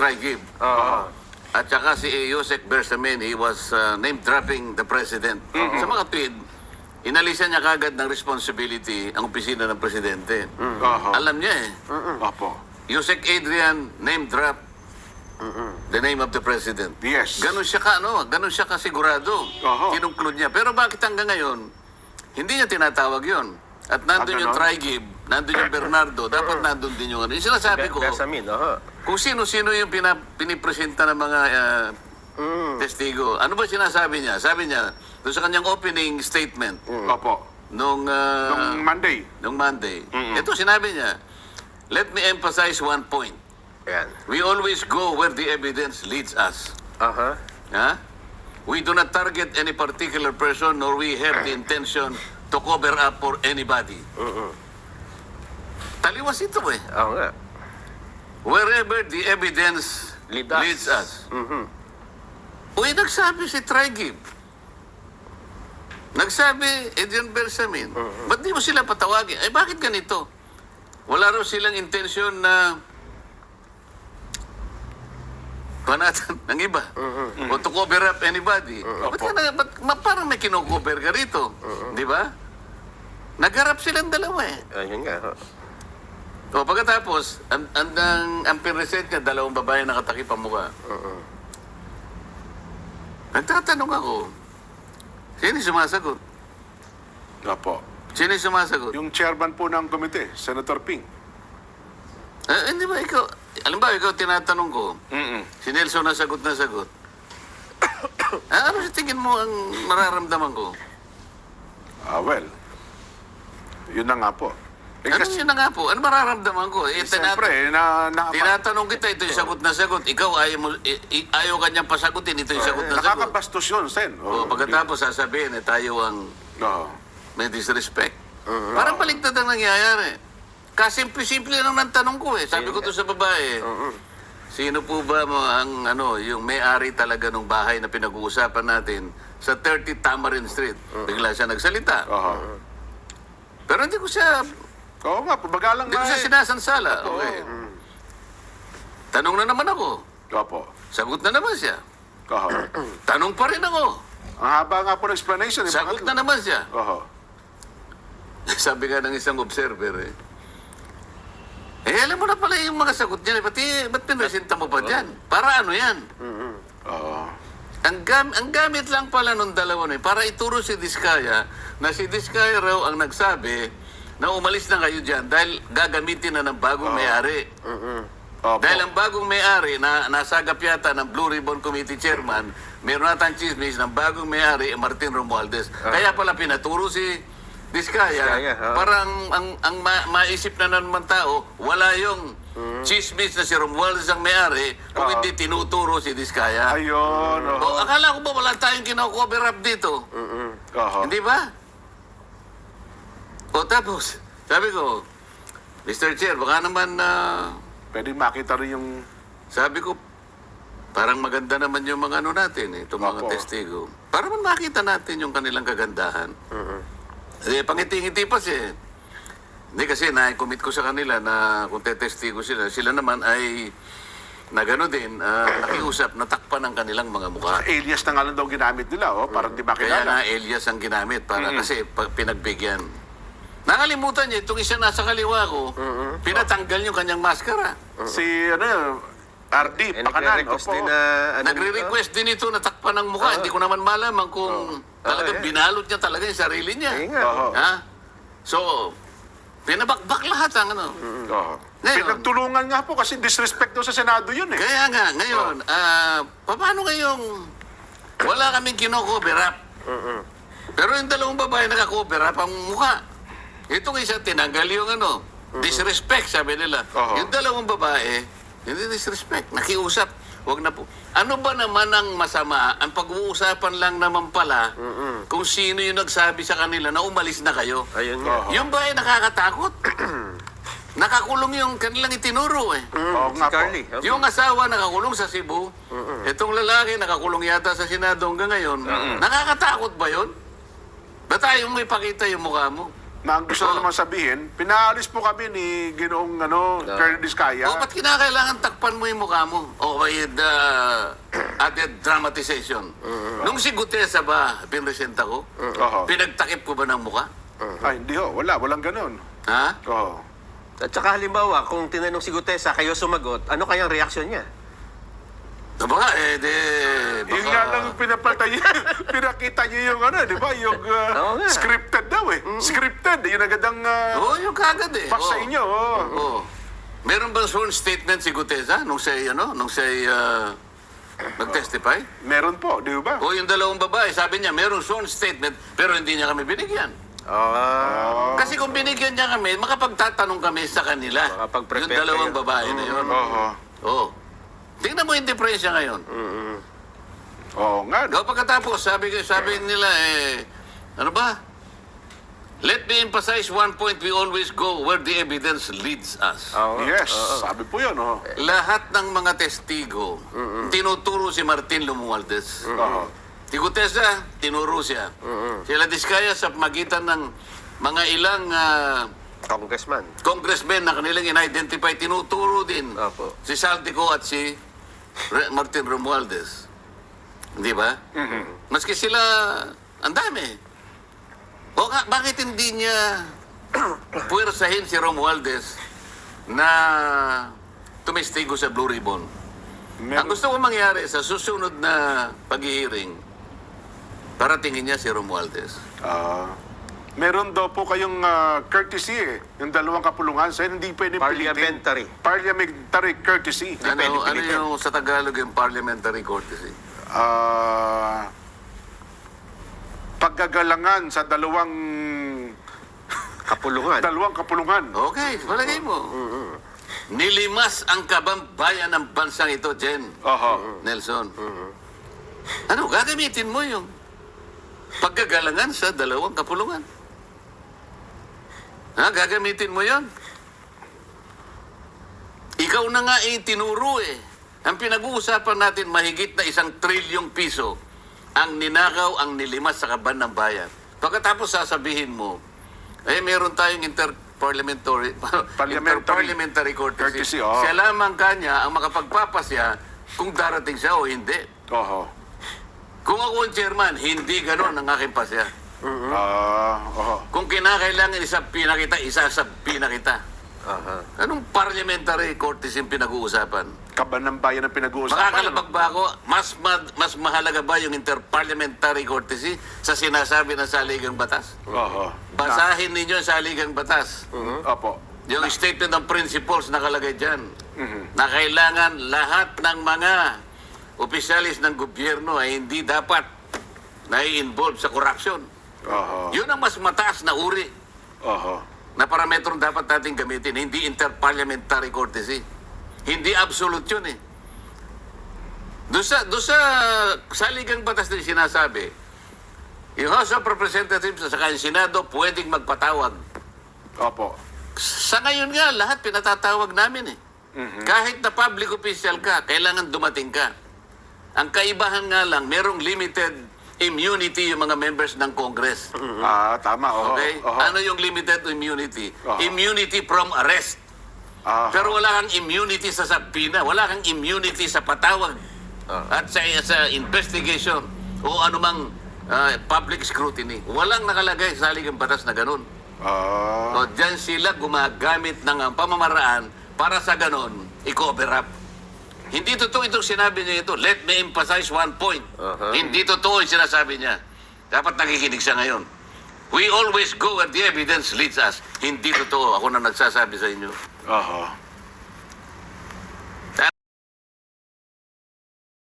Trigib. At saka si Yusek Bersamin, he was name-dropping the President. Sa mga tweet, inalisan niya kagad ng responsibility ang opisina ng Presidente. Alam niya eh. Opo. Yusek Adrian, name-drop the name of the President. Yes. Ganun siya ganun siya kasigurado. Kinungklud niya. Pero bakit hanggang ngayon, hindi niya tinatawag yon. At nandun yung Trigib, nandun yung Bernardo, dapat nandun din yung ano. Yung sinasabi ko, Bersamin, kung sino-sino yung pinipresenta ng mga testigo. Ano ba sinasabi niya? Sabi niya, doon sa kanyang opening statement, Opo. nung Nung Monday. ito sinabi niya, let me emphasize one point. Yan. We always go where the evidence leads us. Ha? We do not target any particular person nor we have the intention to cover up for anybody. Taliwas ito eh. Oo nga. Wherever the evidence leads us. Uy, nagsabi si Trigib. Nagsabi Adrian Bersamin. Ba't di mo sila patawagin? Eh, bakit ganito? Wala raw silang intensyon na panatan ng iba. O to cover up anybody. Parang may kinocover ka rito. Di ba? Nagharap silang dalawa eh. Ayun nga. O pagkatapos, ang pinresent niya, dalawang babae nakatakip ang mukha. Nagtatanong ako, sino sumasagot? Opo. Sino sumasagot? Yung chairman po ng komite, Senator Ping. Hindi ba ikaw, alam ba, ikaw tinatanong ko, si Nelson nasagot. Ano sa tingin mo ang mararamdaman ko? Well, yun na nga po. Ano yun na nga po? Ano mararamdaman ko? Siyempre, tinatanong kita, ito yung sagot na sagot. Ikaw, ayaw kanyang pasagutin, ito yung sagot na sagot. nakakabastos yun, Sen. Pagkatapos sasabihin, tayo ang may disrespect. Parang baliktad ang nangyayari. Kasimple-simple lang ng tanong ko eh. Sabi ko to sa babae, sino po ba yung may-ari talaga ng bahay na pinag-uusapan natin sa 30 Tamarin Street? Bigla siya nagsalita. Pero hindi ko siya... Oo nga, pabagalang Hindi ko siya sinasansala. Okay. Tanong na naman ako. Opo. Sagot na naman siya. Tanong pa rin ako. Ang haba nga po ng explanation. Sagot na naman siya. Oho. Sabi nga ng isang observer alam mo na pala yung mga sagot niya. Ba't pinresenta mo pa dyan? Para ano yan? Ang gamit lang pala nung dalawa na para ituro si Diskaya na si Diskaya raw ang nagsabi na umalis na kayo dyan dahil gagamitin na ng bagong may-ari. Dahil ang bagong may-ari na nasagap yata ng Blue Ribbon Committee Chairman, meron natang chismis ng bagong may-ari, Martin Romualdez. Kaya pala pinaturo si Diskaya para ang maisip na naman tao, wala yung chismis na si Romualdez ang may-ari kung hindi tinuturo si Diskaya. Ayun. Akala ko ba wala tayong kino-cover up dito? Hindi ba? Tapos, sabi ko, Mr. Chair, baka naman Pwede makita rin yung... sabi ko, parang maganda naman yung mga natin, itong mga testigo. Para man makita natin yung kanilang kagandahan. Pangiti-ngiti pa siya. Hindi kasi na-commit ko sa kanila na kung tetestigo sila naman ay na gano'n din, nakiusap, natakpan ang kanilang mga mukha. Alias na nga lang daw ginamit nila, para di makilala. Kaya nga alias ang ginamit para kasi pinagbigyan. Nakalimutan niya, itong isa nasa kaliwa ko, pinatanggal yung kanyang maskara. Si, RD, pakanan. Nagre-request din ito na takpan ng mukha. Hindi ko naman malaman kung talagang binalot niya talaga yung sarili niya. So, pinabakbak lahat ang Ngayon, pinagtulungan nga po kasi disrespect daw sa Senado yun eh. Kaya nga, ngayon, paano ngayong wala kaming kino-cover up? Pero yung dalawang babae naka-cover up ang mukha. Itong isa tinanggal yung disrespect, sabi nila. Yung dalawang babae, hindi disrespect, nakiusap. Wag na po. Ano ba naman ang masama? Ang pag-uusapan lang naman pala kung sino yung nagsabi sa kanila na umalis na kayo. Ayun nga. Yung ba ay nakakatakot? Nakakulong yung kanilang itinuro eh. Si Carly. Yung asawa nakakulong sa Cebu, itong lalaki nakakulong yata sa Senado hanggang ngayon. Nakakatakot ba yun? Ba't ayaw mo ipakita yung mukha mo? na ang gusto naman sabihin, pinaalis po kami ni Ginoong Colonel Diskaya. O, ba't kinakailangan takpan mo yung mukha mo? O with added dramatization. Nung si Gutesa ba, pinresenta ko, Oho. pinagtakip ko ba ng mukha? Ay, hindi ho. Walang ganun. Ha? Oo. At saka halimbawa, kung tinanong si Gutesa, kayo sumagot, ano kayang reaksyon niya? Diba? Yung nga lang pinapalta niyo, pinakita niyo yung di ba? Yung Oo nga. scripted daw eh. Scripted. Yung agad ang Oo, yung kagad eh. pass sa Oo. inyo. Oh. Oo. Meron bang sworn statement si Gutesa nung siya, nag-testify? Meron po, di ba? O yung dalawang babae, sabi niya, meron sworn statement, pero hindi niya kami binigyan. Kasi kung binigyan niya kami, makapagtatanong kami sa kanila. Makapag-prepare Yung dalawang kayo. babae na yun. Oo. Oo. Tingnan mo yung diferensya ngayon. Oo nga. O pagkatapos, sabi nila, ano ba? Let me emphasize one point, we always go where the evidence leads us. Yes, sabi po yun. Oh. Lahat ng mga testigo, tinuturo si Martin Romualdez. Oo. Si Gutesa, tinuro siya. Sila Diskaya sa magitan ng mga ilang Congressman. congressmen na kanilang in-identify, tinuturo din Opo. si Saltico at si Martin Romualdez. Di ba? Maski sila, ang dami. O bakit hindi niya puwersahin si Romualdez na tumestigo sa Blue Ribbon? Ang gusto ko mangyari sa susunod na pag-hearing, paratingin niya si Romualdez. Meron daw po kayong courtesy eh. Yung dalawang kapulungan. So, hindi pwede pilitin. Parliamentary. Parliamentary courtesy. Ano pilitin. yung sa Tagalog yung parliamentary courtesy? Paggagalangan sa dalawang Kapulungan. kapulungan. Okay, palagay mo. Nilimas ang kabambayan ng bansang ito, Jen. Oho. Nelson. Ano, gagamitin mo yung paggagalangan sa dalawang kapulungan. Ha, gagamitin mo yon. Ikaw na nga tinuro eh. Ang pinag-uusapan natin, mahigit na 1 trilyong piso ang ninakaw, ang nilimas sa kaban ng bayan. Pagkatapos sasabihin mo, meron tayong interparliamentary courtesy. Oo. Siya lamang kanya ang makapagpapasya kung darating siya o hindi. Oho. Kung ako ang chairman, hindi ganon ang aking pasya. Oho. Kung kinakailangan isasabi na kita. Anong parliamentary courtesy yung pinag-uusapan? Kaban ng bayan ang pinag-uusapan. Makakalabag ba ako? Mas mahalaga ba yung interparliamentary courtesy sa sinasabi ng saligang batas? Oho. Basahin ninyo ang saligang batas. Opo. Yung statement ng principles nakalagay dyan. Na kailangan lahat ng mga opisyalis ng gobyerno ay hindi dapat nai-involve sa corruption. Oho. Yun ang mas mataas na uri Oho. na parametrong dapat natin gamitin. Hindi interparliamentary courtesy. Hindi absolute yun eh. Doon sa saligang batas din sinasabi, yung House of Representatives at saka yung Senado pwedeng magpatawag. Opo. Sa ngayon nga, lahat pinatatawag namin eh. Kahit na public official ka, kailangan dumating ka. Ang kaibahan nga lang, merong limited immunity yung mga members ng Congress. Tama. Oho. Okay? Oho. Ano yung limited immunity? Oho. Immunity from arrest. Pero wala kang immunity sa sabina, wala kang immunity sa patawag at sa investigation o anumang public scrutiny. Walang nakalagay sa saligang batas na ganun. So, dyan sila gumagamit ng pamamaraan para sa ganun, i-cover up. Hindi totoo itong sinabi niya ito. Let me emphasize one point. Hindi totoo yung sinasabi niya. Dapat nakikinig siya ngayon. We always go where the evidence leads us. Hindi totoo. Ako na nagsasabi sa inyo. Oho.